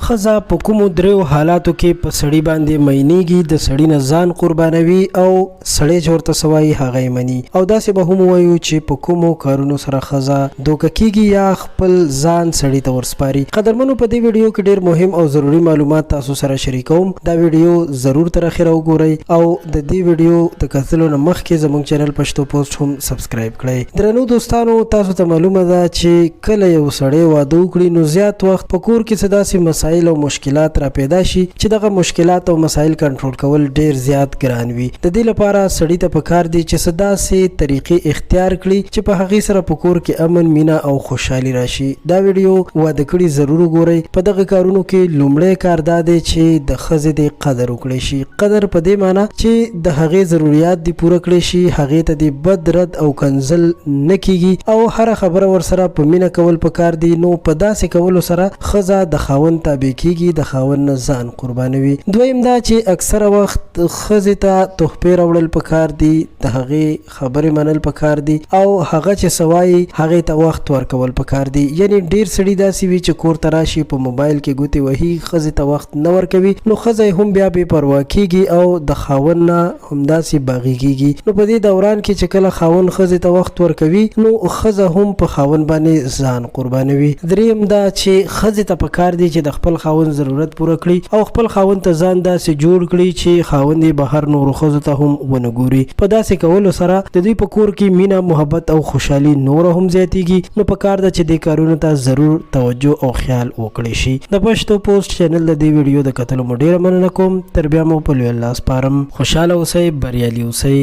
ښځه په کومو دریو حالاتو کې په سړي باندې مینېږي، د سړي نه ځان قربانوي او سړی چې ورته څه وایي هغه یې مني. او داسې به هم ووایو چې په کومو کارونو سره ښځه دوکه کېږي یا خپل ځان سړي ته ورسپاري. قدرمنو، په دې ویډیو کې ډېر مهم او ضروري معلومات تاسو سره شریکوم. دا ویډیو ضرور تر اخره وګورئ او د دې ویډیو د کتلو نه مخکې زموږ چینل پښتو پوسټ هم سبسکرایب کړئ. درنو دوستانو، تاسو ته معلومه ده چې کله یو سړی واده وکړي نو زیات وخت په کور کې څه داسې مسایل او مشکلات را پیدا شي چې دغه مشکلات او مسایل کنټرول کول ډیر زیات ګران وي. د دې لپاره سړی ته پکار دی چې څه داسې طریقې اختیار کړي چې په هغې سره په کور کې امن، مینه او خوشحالي راشي. دا ویډیو واده کړي ضرور وګورئ. په دغه کارونو کې لومړی کار دا دی چې د ښځې د قدر وکړی شي. قدر په دې معنی چې د هغې ضرورت دې پوره کړی شي، هغې ته دې بد رد او کنځل نه کیږي او هره خبره ورسره په مینه کول پکار دی. نو په داسې کولو سره ښځه د خاوند تابع کیږي، د خاوند نه ځان قربانوي. دویم دا چې اکثره وخت ښځې ته تحفې راوړل پکار دي، د هغې خبرې منل پکار دي او هغه چې څه وایي هغې ته وخت ورکول پکار دي. یعنې ډېر سړي داسې وي چې کور ته راشي په موبایل کې ګوتې وهي، ښځې ته وخت نه ورکوي، نو ښځه یې هم بیا بې پروا کیږي او د خاوند نه همداسې باغي کیږي. نو په دې دوران کې چې کله خاوند ښځې ته وخت ورکوي نو ښځه هم په خاوند باندې ځان قربانوي. دریم دا چې ښځې ته پکار دی چې د خپل خاوند ضرورت پوره کړي او خپل خاوند ته ځان داسې جوړ کړي چې خاوند یې بهر نورو ښځو ته هم ونه ګوري. په داسې کولو سره د دوی په کور کې مینه، محبت او خوشحالي نوره هم زیاتیږي. نو پکار ده چې دې کارونو ته ضرور توجه او خیال وکړي شي. د پښتو پوسټ چینل د دې ویډیو د کتلو مو ډیره مننه کوم. تر بیا مو په لوی الله سپارم. خوشحاله اوسئ، بریالي اوسئ.